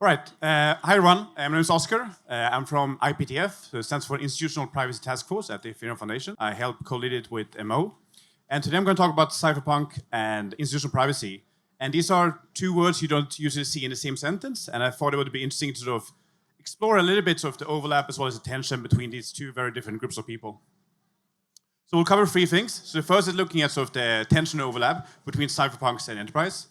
All right. Hi, everyone. My name is Oscar. I'm from IPTF, so it stands for Institutional Privacy Task Force at the Ethereum Foundation. I help co-lead it with Mo. And today I'm going to talk about cypherpunk and institutional privacy. And these are two words you don't usually see in the same sentence. And I thought it would be interesting to sort of explore a little bit of the overlap as well as the tension between these two very different groups of people. So we'll cover three things. So the first is looking at sort of the tension overlap between cypherpunks and enterprise.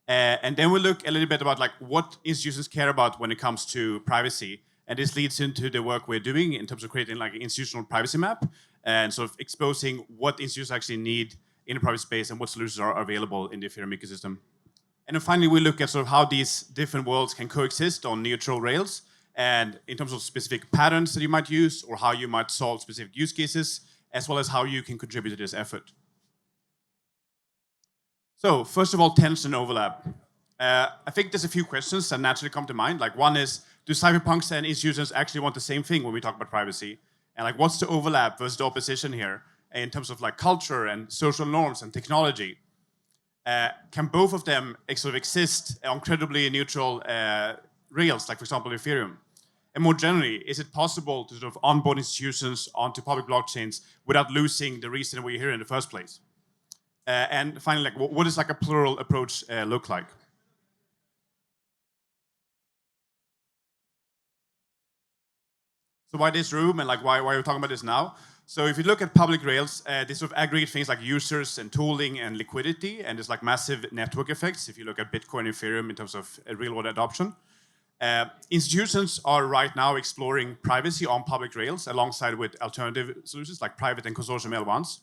And then we'll look a little bit about like what institutions care about when it comes to privacy. And this leads into the work we're doing in terms of creating like an institutional privacy map and sort of exposing what institutions actually need in the private space and what solutions are available in the Ethereum ecosystem. And then finally, we look at sort of how these different worlds can coexist on neutral rails and in terms of specific patterns that you might use or how you might solve specific use cases, as well as how you can contribute to this effort. So first of all, tension overlap. I think there's a few questions that naturally come to mind. Like one is, do cypherpunks and institutions actually want the same thing when we talk about privacy? And like, what's the overlap versus the opposition here in terms of like culture and social norms and technology? Can both of them sort of exist on credibly neutral rails, like for example, Ethereum? And more generally, is it possible to sort of onboard institutions onto public blockchains without losing the reason we're here in the first place? And finally, like, what does like a plural approach look like? So why this room and like why are we talking about this now? So if you look at public rails, they sort of aggregate things like users and tooling and liquidity, and there's like massive network effects if you look at Bitcoin and Ethereum in terms of real-world adoption. Institutions are right now exploring privacy on public rails alongside with alternative solutions like private and consortium L1s.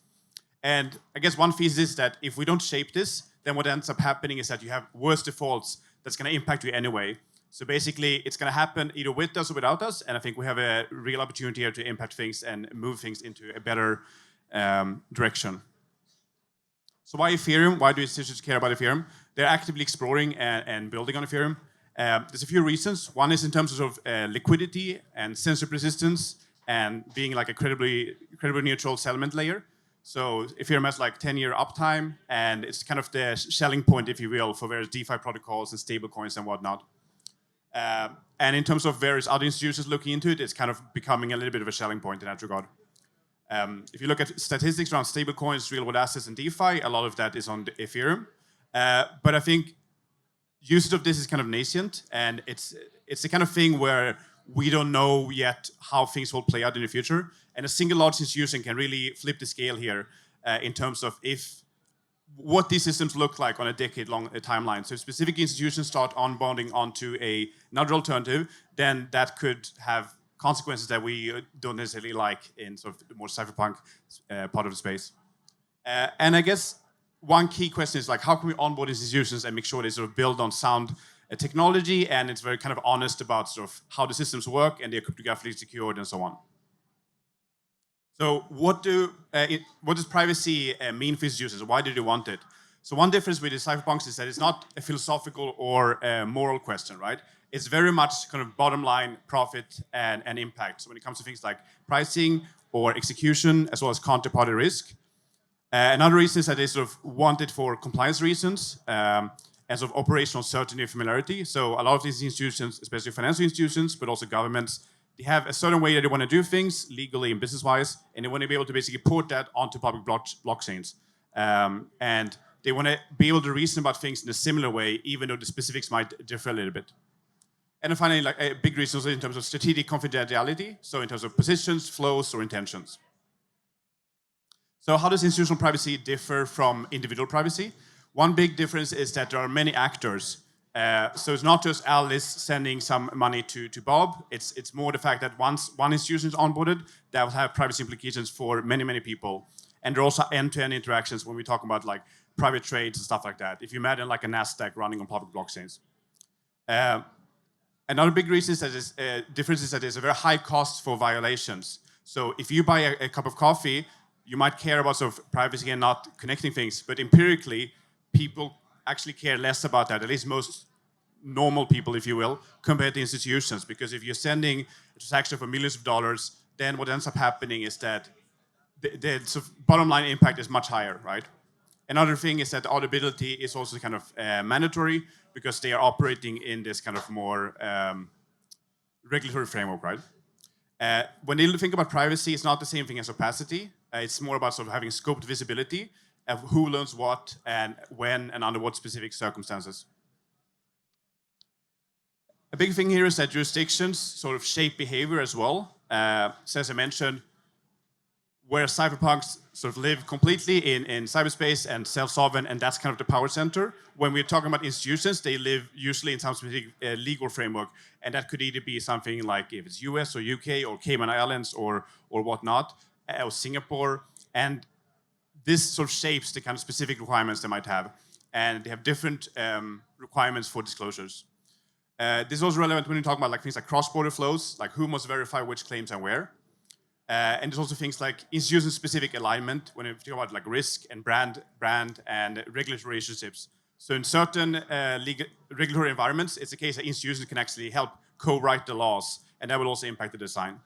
And I guess one thesis is that if we don't shape this, then what ends up happening is that you have worse defaults that's going to impact you anyway. So basically, it's going to happen either with us or without us. And I think we have a real opportunity here to impact things and move things into a better direction. So why Ethereum? Why do institutions care about Ethereum? They're actively exploring and building on Ethereum. There's a few reasons. One is in terms of liquidity and censorship resistance and being like a credibly neutral settlement layer. So Ethereum has like 10-year uptime, and it's kind of the shelling point, if you will, for various DeFi protocols and stablecoins and whatnot. And in terms of various other institutions looking into it, it's kind of becoming a little bit of a shelling point in that regard. If you look at statistics around stablecoins, real-world assets, and DeFi, a lot of that is on Ethereum. But I think usage of this is kind of nascent, and it's the kind of thing where we don't know yet how things will play out in the future. And a single large institution can really flip the scale here in terms of what these systems look like on a decade-long timeline. So if specific institutions start onboarding onto another alternative, then that could have consequences that we don't necessarily like in sort of the more cypherpunk part of the space. And I guess one key question is like, how can we onboard institutions and make sure they sort of build on sound technology, and it's very kind of honest about sort of how the systems work and they're cryptographically secured and so on. So what does privacy mean for institutions? Why do they want it? So one difference with the cypherpunks is that it's not a philosophical or a moral question, right? It's very much kind of bottom line profit and impact. So when it comes to things like pricing or execution, as well as counterparty risk. Another reason is that they sort of want it for compliance reasons, and sort of operational certainty and familiarity. So a lot of these institutions, especially financial institutions, but also governments, they have a certain way that they want to do things legally and business-wise, and they want to be able to basically port that onto public blockchains. And they want to be able to reason about things in a similar way, even though the specifics might differ a little bit. And then finally, like a big reason also in terms of strategic confidentiality, so in terms of positions, flows, or intentions. So how does institutional privacy differ from individual privacy? One big difference is that there are many actors. So it's not just Alice sending some money to Bob. It's more the fact that once one institution is onboarded, that will have privacy implications for many, many people. And there are also end-to-end interactions when we talk about like private trades and stuff like that. If you imagine like a NASDAQ running on public blockchains. Another big reason is that difference is that there's a very high cost for violations. So if you buy a cup of coffee, you might care about sort of privacy and not connecting things, but empirically, people actually care less about that, at least most normal people, if you will, compared to institutions. Because if you're sending a transaction for millions of dollars, then what ends up happening is that the sort of bottom line impact is much higher, right? Another thing is that auditability is also kind of mandatory because they are operating in this kind of more regulatory framework, right? When they think about privacy, it's not the same thing as opacity. It's more about sort of having scoped visibility of who learns what and when and under what specific circumstances. A big thing here is that jurisdictions sort of shape behavior as well. So as I mentioned, where cypherpunks sort of live completely in cyberspace and self-sovereign, and that's kind of the power center. When we're talking about institutions, they live usually in some specific legal framework, and that could either be something like if it's US or UK or Cayman Islands or whatnot, or Singapore, and this sort of shapes the kind of specific requirements they might have, and they have different requirements for disclosures. This is also relevant when you talk about like things like cross-border flows, like who must verify which claims and where. And there's also things like institution-specific alignment when you talk about like risk and brand and regulatory relationships. So in certain regulatory environments, it's the case that institutions can actually help co-write the laws, and that will also impact the design.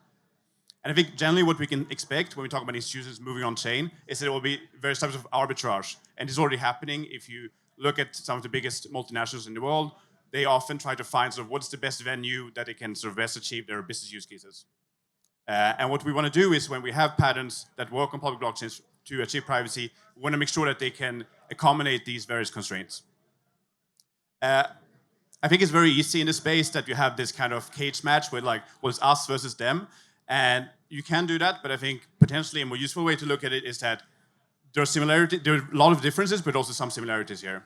And I think generally what we can expect when we talk about institutions moving on chain is that it will be various types of arbitrage. And it's already happening. If you look at some of the biggest multinationals in the world, they often try to find sort of what's the best venue that they can sort of best achieve their business use cases. And what we want to do is when we have patterns that work on public blockchains to achieve privacy, we want to make sure that they can accommodate these various constraints. I think it's very easy in the space that you have this kind of cage match with like, well, it's us versus them. And you can do that, but I think potentially a more useful way to look at it is that there are a lot of differences, but also some similarities here.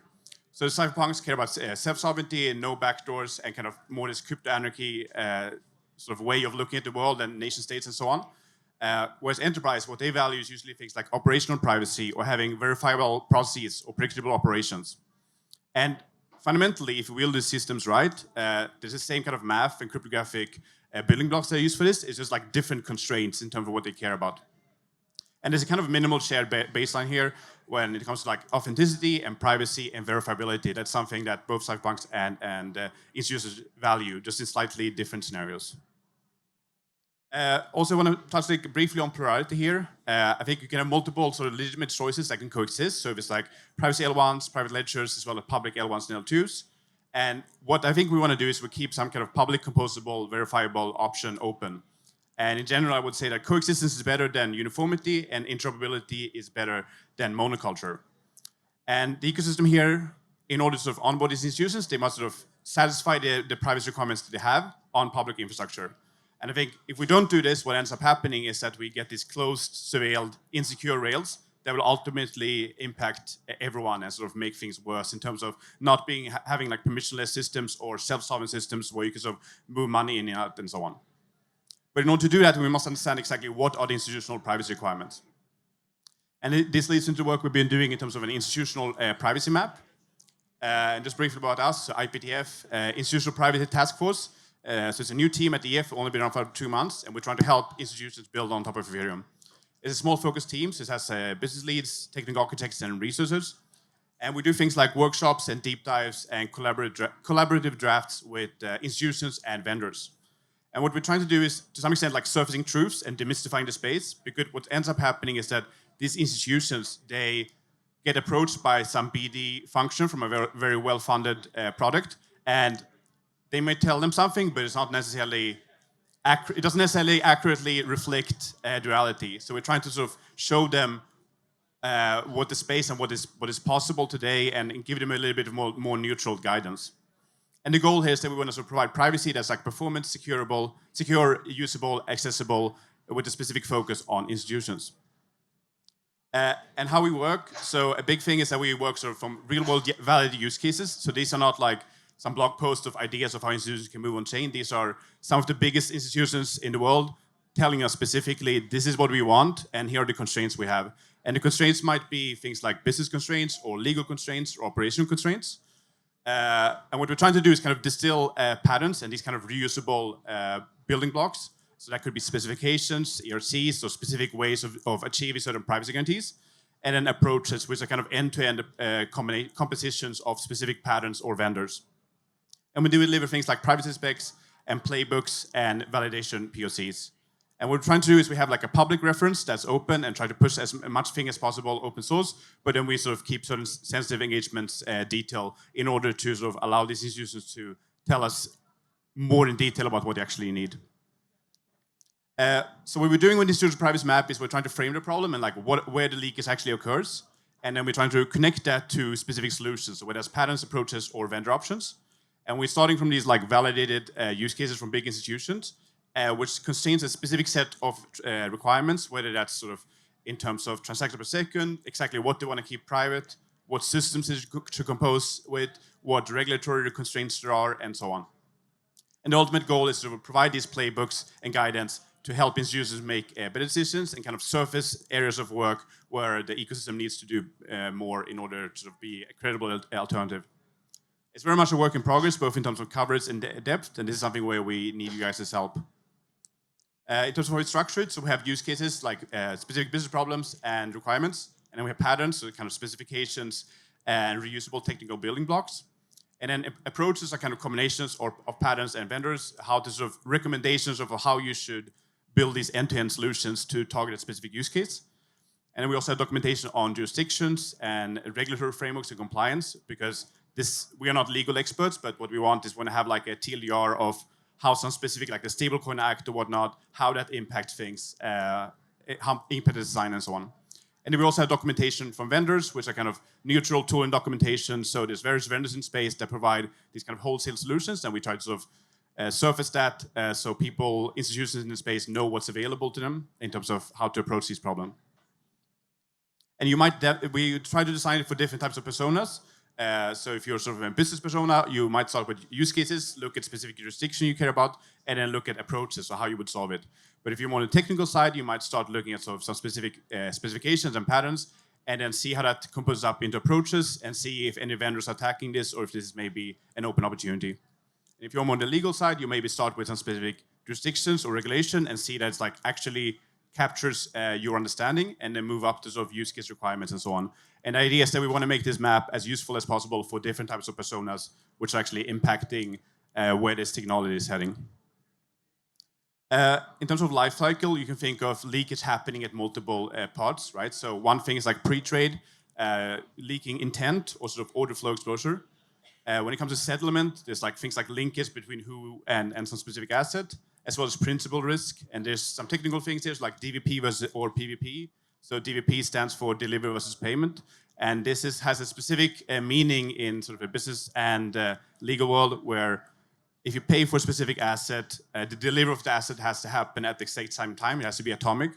So the cypherpunks care about self-sovereignty and no backdoors and kind of more this crypto anarchy sort of way of looking at the world and nation states and so on. Whereas enterprise, what they value is usually things like operational privacy or having verifiable processes or predictable operations. And fundamentally, if we build these systems right, there's the same kind of math and cryptographic building blocks they use for this. It's just like different constraints in terms of what they care about. And there's a kind of minimal shared baseline here when it comes to like authenticity and privacy and verifiability. That's something that both cypherpunks and institutions value, just in slightly different scenarios. Also, I want to touch like, briefly on plurality here. I think you can have multiple sort of legitimate choices that can coexist. So if it's like privacy L1s, private ledgers, as well as public L1s and L2s. And what I think we want to do is we keep some kind of public composable, verifiable option open. And in general, I would say that coexistence is better than uniformity and interoperability is better than monoculture. And the ecosystem here, in order to sort of onboard these institutions, they must sort of satisfy the privacy requirements that they have on public infrastructure. And I think if we don't do this, what ends up happening is that we get these closed, surveilled, insecure rails that will ultimately impact everyone and sort of make things worse in terms of not having like permissionless systems or self-sovereign systems where you can sort of move money in and out and so on. But in order to do that, we must understand exactly what are the institutional privacy requirements. And this leads into work we've been doing in terms of an institutional privacy map. And just briefly about us, so IPTF, Institutional Privacy Task Force. So it's a new team at the EF, only been around for 2 months, and we're trying to help institutions build on top of Ethereum. It's a small focused team, so it has business leads, technical architects, and researchers. And we do things like workshops and deep dives and collaborative drafts with institutions and vendors. And what we're trying to do is, to some extent, like surfacing truths and demystifying the space, because what ends up happening is that these institutions, they get approached by some BD function from a very, very well-funded product, and they may tell them something, but it's not necessarily it doesn't necessarily accurately reflect reality. So we're trying to sort of show them what the space and what is possible today, and give them a little bit of more neutral guidance. And the goal here is that we want to sort of provide privacy that's like performance, secure, usable, accessible, with a specific focus on institutions. And how we work. So a big thing is that we work sort of from real-world valid use cases. So these are not like some blog posts of ideas of how institutions can move on chain. These are some of the biggest institutions in the world telling us specifically, this is what we want, and here are the constraints we have. And the constraints might be things like business constraints or legal constraints or operational constraints. And what we're trying to do is kind of distill patterns and these kind of reusable building blocks. So that could be specifications, ERCs, so specific ways of achieving certain privacy guarantees, and then approaches which are kind of end-to-end compositions of specific patterns or vendors. And we do deliver things like privacy specs and playbooks and validation POCs. And what we're trying to do is we have like a public reference that's open and try to push as much thing as possible open source, but then we sort of keep certain sensitive engagements detail in order to sort of allow these users to tell us more in detail about what they actually need. So what we're doing with this user privacy map is we're trying to frame the problem and like where the leakage actually occurs. And then we're trying to connect that to specific solutions, so whether it's patterns, approaches, or vendor options. And we're starting from these like validated use cases from big institutions, which contains a specific set of requirements, whether that's sort of in terms of transactions per second, exactly what they want to keep private, what systems it should compose with, what regulatory constraints there are, and so on. And the ultimate goal is to provide these playbooks and guidance to help users make better decisions and kind of surface areas of work where the ecosystem needs to do more in order to sort of be a credible alternative. It's very much a work in progress, both in terms of coverage and depth, and this is something where we need you guys' help. In terms of how it's structured, so we have use cases like specific business problems and requirements, and then we have patterns, so kind of specifications and reusable technical building blocks. And then approaches are kind of combinations of patterns and vendors, how to sort of recommendations of how you should build these end-to-end solutions to target a specific use case. And then we also have documentation on jurisdictions and regulatory frameworks and compliance, because we are not legal experts, but what we want is to have like a TLDR of how some specific, like the Stablecoin Act or whatnot, how that impacts things, how impact the design and so on. And then we also have documentation from vendors, which are kind of neutral tool and documentation. So there's various vendors in space that provide these kind of wholesale solutions, and we try to sort of surface that so people, institutions in the space know what's available to them in terms of how to approach this problem. And we try to design it for different types of personas. So if you're sort of a business persona, you might start with use cases, look at specific jurisdiction you care about, and then look at approaches, so how you would solve it. But if you're more on the technical side, you might start looking at sort of some specific specifications and patterns, and then see how that composes up into approaches, and see if any vendors are attacking this, or if this is maybe an open opportunity. And if you're more on the legal side, you maybe start with some specific jurisdictions or regulation, and see that it's like actually captures your understanding, and then move up to sort of use case requirements and so on. And the idea is that we want to make this map as useful as possible for different types of personas, which are actually impacting where this technology is heading. In terms of life cycle, you can think of leakage happening at multiple parts, right? So one thing is like pre-trade, leaking intent, or sort of order flow exposure. When it comes to settlement, there's like things like linkage between who and some specific asset, as well as principal risk. And there's some technical things here, like DVP versus or PVP. So DVP stands for delivery versus payment. And this has a specific meaning in sort of a business and legal world, where if you pay for a specific asset, the delivery of the asset has to happen at the exact same time. It has to be atomic.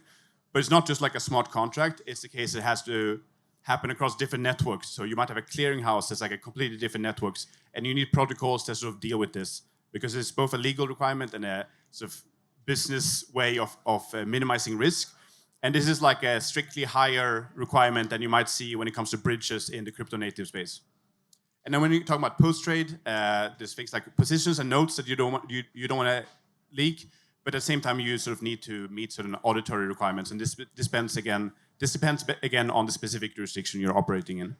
But it's not just like a smart contract. It's the case it has to happen across different networks. So you might have a clearinghouse that's like a completely different networks. And you need protocols to sort of deal with this, because it's both a legal requirement and a sort of business way of minimizing risk. And this is like a strictly higher requirement than you might see when it comes to bridges in the crypto native space. And then when you talk about post-trade, there's things like positions and notes that you don't want to leak, but at the same time you sort of need to meet certain auditory requirements. And this depends again on the specific jurisdiction you're operating in.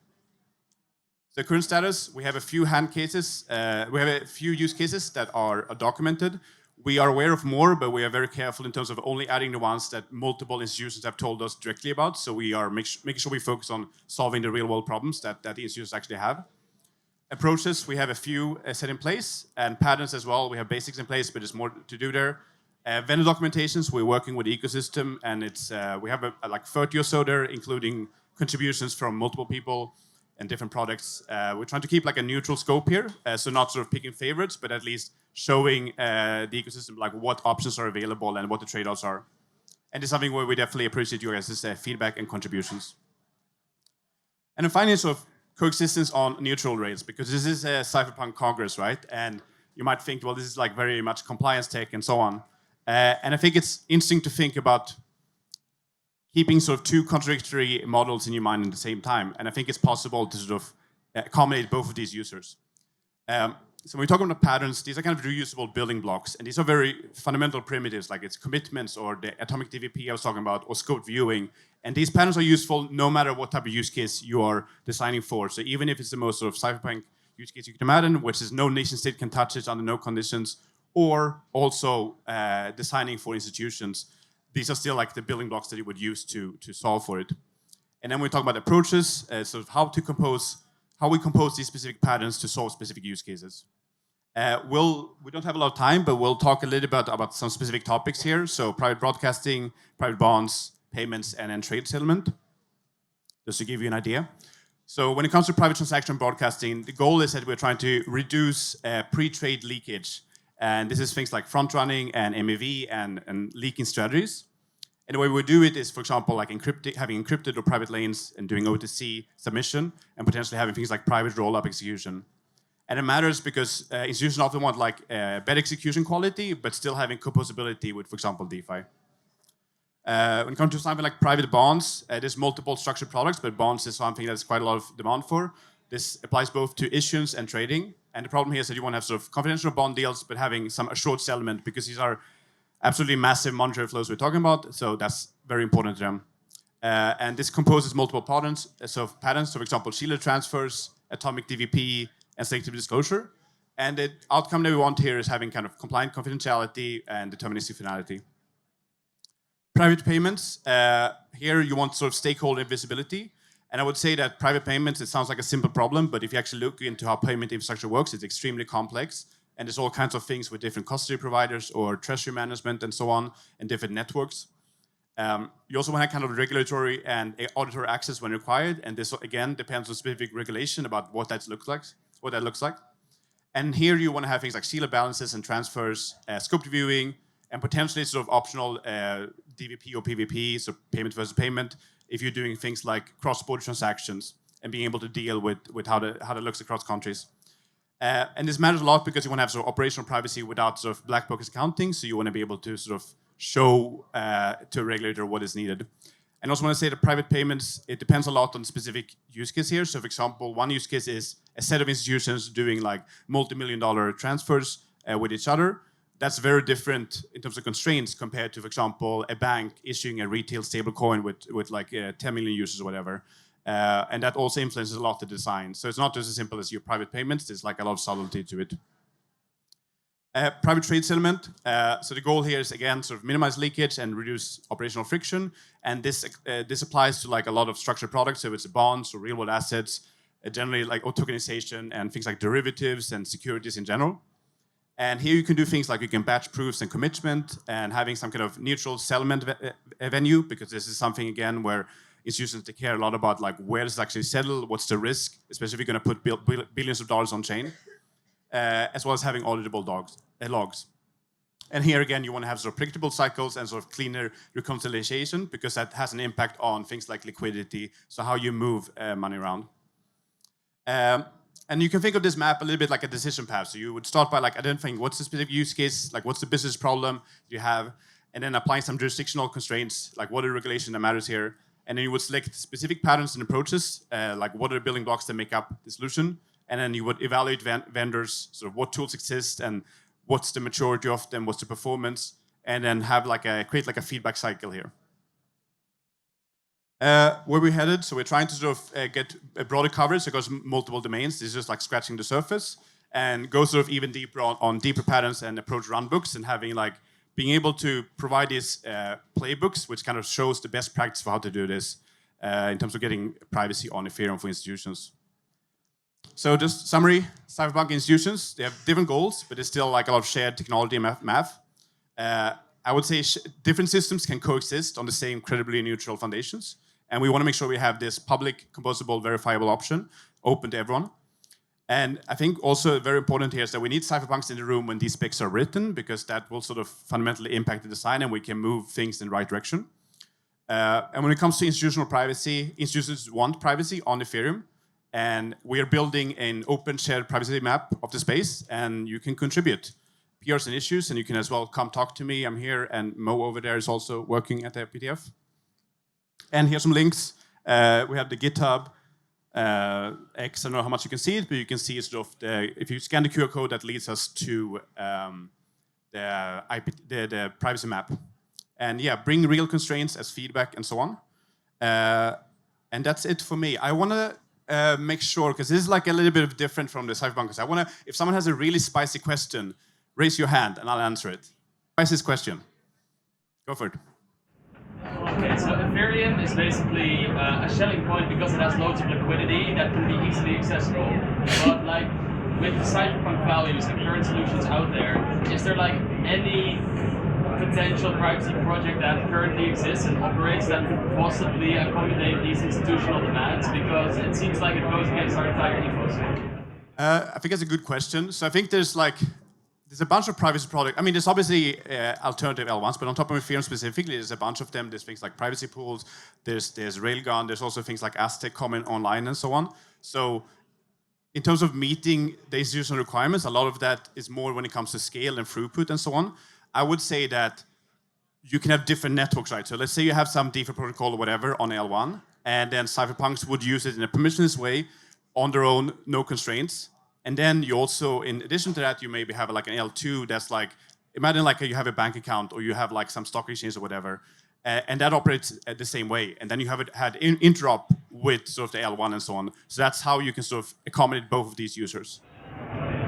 So current status, we have a few we have a few use cases that are documented. We are aware of more, but we are very careful in terms of only adding the ones that multiple institutions have told us directly about. So we are making sure we focus on solving the real-world problems that the institutions actually have. Approaches, we have a few set in place, and patterns as well. We have basics in place, but there's more to do there. Vendor documentations, we're working with the ecosystem, and it's we have like 30 or so there, including contributions from multiple people and different products. We're trying to keep like a neutral scope here, so not sort of picking favorites, but at least showing the ecosystem like what options are available and what the trade-offs are. And it's something where we definitely appreciate you guys' feedback and contributions. And then finally, sort of coexistence on neutral rails, because this is a Cypherpunk Congress, right? And you might think, well, this is like very much compliance tech and so on. And I think it's interesting to think about keeping sort of two contradictory models in your mind at the same time. And I think it's possible to sort of accommodate both of these users. So when we talk about patterns, these are kind of reusable building blocks, and these are very fundamental primitives, like it's commitments or the atomic DVP I was talking about, or scope viewing. And these patterns are useful no matter what type of use case you are designing for. So even if it's the most sort of cypherpunk use case you can imagine, which is no nation state can touch it under no conditions, or also designing for institutions, these are still like the building blocks that you would use to solve for it. And then we talk about approaches, sort of how we compose these specific patterns to solve specific use cases. We don't have a lot of time, but we'll talk a little bit about some specific topics here. So private broadcasting, private bonds, payments, and then trade settlement, just to give you an idea. So when it comes to private transaction broadcasting, the goal is that we're trying to reduce pre-trade leakage. And this is things like front running and MEV and leaking strategies. And the way we do it is, for example, like having encrypted or private lanes and doing OTC submission, and potentially having things like private roll-up execution. And it matters because institutions often want like better execution quality, but still having composability with, for example, DeFi. When it comes to something like private bonds, there's multiple structured products, but bonds is something there's quite a lot of demand for. This applies both to issuance and trading. And the problem here is that you want to have sort of confidential bond deals, but having some assured settlement, because these are absolutely massive monetary flows we're talking about. So that's very important to them. And this composes multiple patterns. So for example, shielded transfers, atomic DVP, and selective disclosure. And the outcome that we want here is having kind of compliant confidentiality and deterministic finality. Private payments, here you want sort of stakeholder visibility. And I would say that private payments, it sounds like a simple problem, but if you actually look into how payment infrastructure works, it's extremely complex. And there's all kinds of things with different custody providers or treasury management and so on, and different networks. You also want to have kind of regulatory and auditor access when required. And this, again, depends on specific regulation about what that looks like. And here you want to have things like sealer balances and transfers, scope reviewing, and potentially sort of optional DVP or PVP, so payment versus payment, if you're doing things like cross-border transactions and being able to deal with how that looks across countries. And this matters a lot because you want to have sort of operational privacy without sort of black box accounting, so you want to be able to sort of show to a regulator what is needed. And also want to say that private payments, it depends a lot on specific use case here. So for example, one use case is a set of institutions doing like multi-million-dollar transfers with each other. That's very different in terms of constraints compared to, for example, a bank issuing a retail stablecoin with like 10 million users or whatever. And that also influences a lot the design. So it's not just as simple as your private payments. There's like a lot of subtlety to it. Private trade settlement. So the goal here is, again, sort of minimize leakage and reduce operational friction. And this applies to like a lot of structured products. So it's bonds or real world assets, generally like tokenization and things like derivatives and securities in general. And here you can do things like you can batch proofs and commitment and having some kind of neutral settlement venue, because this is something, again, where institutions, they care a lot about like where does it actually settle, what's the risk, especially if you're going to put billions of dollars on chain, as well as having auditable logs. And here again, you want to have sort of predictable cycles and sort of cleaner reconciliation, because that has an impact on things like liquidity, so how you move money around. And you can think of this map a little bit like a decision path. So you would start by like identifying what's the specific use case, like what's the business problem you have, and then applying some jurisdictional constraints, like what are the regulation that matters here. And then you would select specific patterns and approaches, like what are the building blocks that make up the solution. And then you would evaluate vendors, sort of what tools exist and what's the maturity of them, what's the performance, and then have like create like a feedback cycle here. Where we're headed, so we're trying to sort of get a broader coverage across multiple domains. This is just like scratching the surface, and go sort of even deeper on deeper patterns and approach runbooks, and having like being able to provide these playbooks, which kind of shows the best practice for how to do this in terms of getting privacy on Ethereum for institutions. So just summary, cypherpunk institutions, they have different goals, but there's still like a lot of shared technology and math. I would say different systems can coexist on the same credibly neutral foundations. And we want to make sure we have this public, composable, verifiable option open to everyone. And I think also very important here is that we need cypherpunks in the room when these specs are written, because that will sort of fundamentally impact the design and we can move things in the right direction. And when it comes to institutional privacy, institutions want privacy on Ethereum. And we are building an open shared privacy map of the space, and you can contribute PRs and issues, and you can as well come talk to me. I'm here, and Mo over there is also working at the PDF. And here's some links. We have the GitHub, X. I don't know how much you can see it, but you can see sort of if you scan the QR code, that leads us to the privacy map. And yeah, bring real constraints as feedback and so on. And that's it for me. I want to make sure, because this is like a little bit different from the cypherpunkers. I want to, if someone has a really spicy question, raise your hand and I'll answer it. Spiciest question. Go for it. Okay, so Ethereum is basically a selling point because it has loads of liquidity that can be easily accessible. But like with the cypherpunk values and current solutions out there, is there like any potential privacy project that currently exists and operates that could possibly accommodate these institutional demands? Because it seems like it goes against our entire ethos. I think that's a good question. So I think there's a bunch of privacy products. I mean, there's obviously alternative L1s, but on top of Ethereum specifically, there's a bunch of them. There's things like privacy pools, there's Railgun, there's also things like Aztec Common Online and so on. So in terms of meeting the institutional requirements, a lot of that is more when it comes to scale and throughput and so on. I would say that you can have different networks, right? So let's say you have some DeFi protocol or whatever on L1, and then cypherpunks would use it in a permissionless way on their own, no constraints. And then you also, in addition to that, you maybe have like an L2 that's like, imagine like you have a bank account or you have like some stock exchange or whatever, and that operates the same way. And then you have it had interop with sort of the L1 and so on. So that's how you can sort of accommodate both of these users.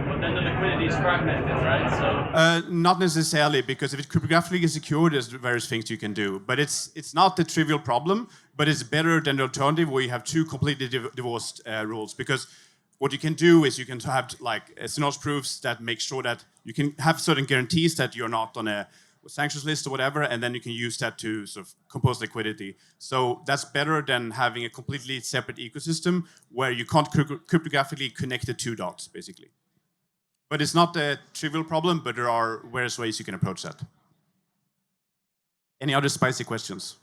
But then the liquidity is fragmented, right? So not necessarily, because if it's cryptographically secure, there's various things you can do. But it's not the trivial problem, but it's better than the alternative where you have two completely divorced rules. Because what you can do is you can have like synonymous proofs that make sure that you can have certain guarantees that you're not on a sanctions list or whatever, and then you can use that to sort of compose liquidity. So that's better than having a completely separate ecosystem where you can't cryptographically connect the two dots, basically. But it's not a trivial problem, but there are various ways you can approach that. Any other spicy questions?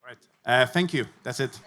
All right. Thank you. That's it.